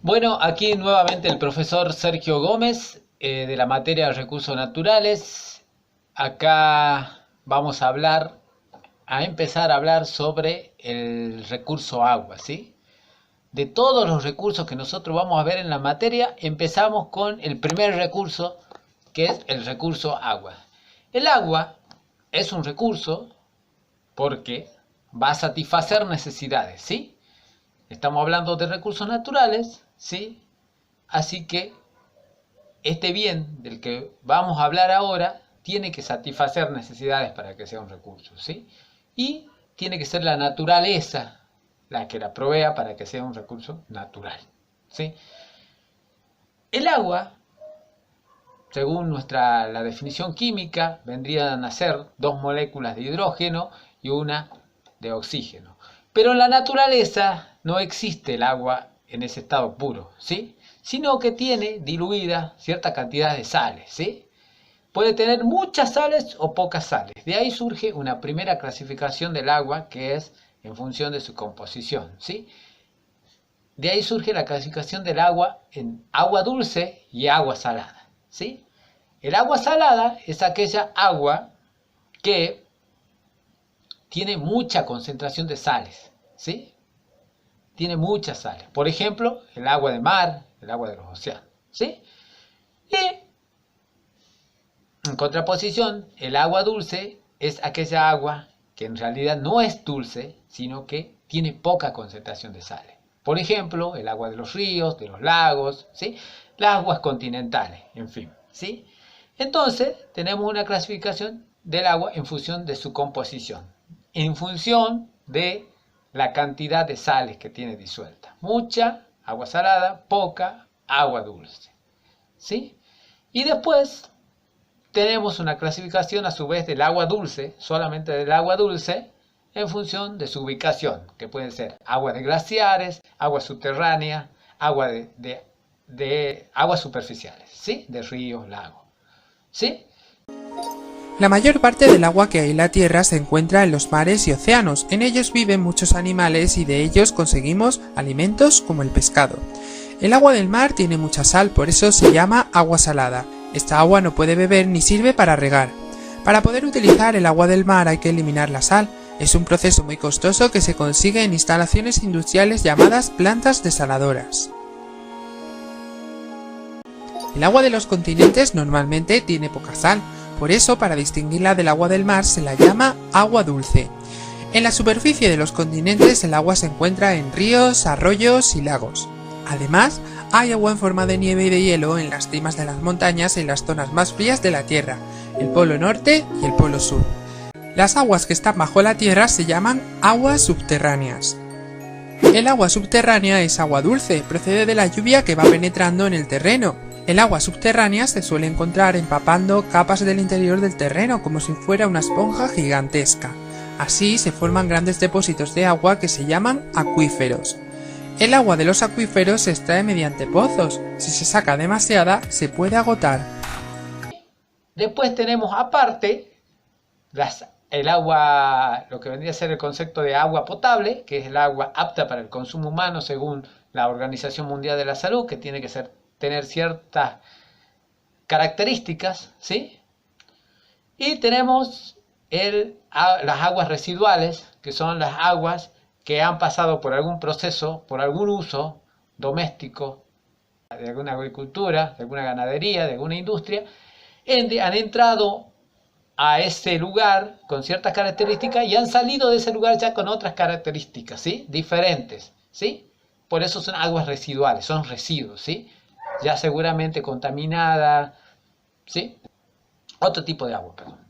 Bueno, aquí nuevamente el profesor Sergio Gómez de la materia de recursos naturales. Acá vamos a empezar a hablar sobre el recurso agua, ¿sí? De todos los recursos que nosotros vamos a ver en la materia, empezamos con el primer recurso, que es el recurso agua. El agua es un recurso porque va a satisfacer necesidades, ¿sí? Estamos hablando de recursos naturales, ¿sí? Así que este bien del que vamos a hablar ahora tiene que satisfacer necesidades para que sea un recurso, ¿sí? Y tiene que ser la naturaleza la que la provea para que sea un recurso natural, ¿sí? El agua, según la definición química, vendrían a ser dos moléculas de hidrógeno y una de oxígeno. Pero en la naturaleza no existe el agua en ese estado puro, ¿sí? Sino que tiene diluida cierta cantidad de sales, ¿sí? Puede tener muchas sales o pocas sales. De ahí surge una primera clasificación del agua que es en función de su composición, ¿sí? De ahí surge la clasificación del agua en agua dulce y agua salada, ¿sí? El agua salada es aquella agua que tiene mucha concentración de sales, ¿sí? Tiene muchas sales. Por ejemplo, el agua de mar, el agua de los océanos, ¿sí? Y en contraposición, el agua dulce es aquella agua que en realidad no es dulce, sino que tiene poca concentración de sales. Por ejemplo, el agua de los ríos, de los lagos, ¿sí? Las aguas continentales, en fin, ¿sí? Entonces, tenemos una clasificación del agua en función de su composición, en función de la cantidad de sales que tiene disuelta. Mucha, agua salada; poca, agua dulce, ¿sí? Y después tenemos una clasificación a su vez del agua dulce, solamente del agua dulce, en función de su ubicación, que pueden ser agua de glaciares, agua subterránea, agua de aguas superficiales, ¿sí? De ríos, lagos, ¿sí? La mayor parte del agua que hay en la Tierra se encuentra en los mares y océanos. En ellos viven muchos animales y de ellos conseguimos alimentos como el pescado. El agua del mar tiene mucha sal, por eso se llama agua salada. Esta agua no puede beber ni sirve para regar. Para poder utilizar el agua del mar hay que eliminar la sal. Es un proceso muy costoso que se consigue en instalaciones industriales llamadas plantas desaladoras. El agua de los continentes normalmente tiene poca sal. Por eso, para distinguirla del agua del mar, se la llama agua dulce. En la superficie de los continentes el agua se encuentra en ríos, arroyos y lagos. Además, hay agua en forma de nieve y de hielo en las cimas de las montañas en las zonas más frías de la Tierra, el Polo Norte y el Polo Sur. Las aguas que están bajo la Tierra se llaman aguas subterráneas. El agua subterránea es agua dulce, procede de la lluvia que va penetrando en el terreno. El agua subterránea se suele encontrar empapando capas del interior del terreno como si fuera una esponja gigantesca. Así se forman grandes depósitos de agua que se llaman acuíferos. El agua de los acuíferos se extrae mediante pozos. Si se saca demasiada, se puede agotar. Después tenemos aparte el agua, lo que vendría a ser el concepto de agua potable, que es el agua apta para el consumo humano según la Organización Mundial de la Salud, que tiene que tener ciertas características, ¿sí? Y tenemos las aguas residuales, que son las aguas que han pasado por algún proceso, por algún uso doméstico, de alguna agricultura, de alguna ganadería, de alguna industria, han entrado a ese lugar con ciertas características y han salido de ese lugar ya con otras características, ¿sí? Diferentes, ¿sí? Por eso son aguas residuales, son residuos, ¿sí? Ya seguramente contaminada, ¿sí? Otro tipo de agua, perdón.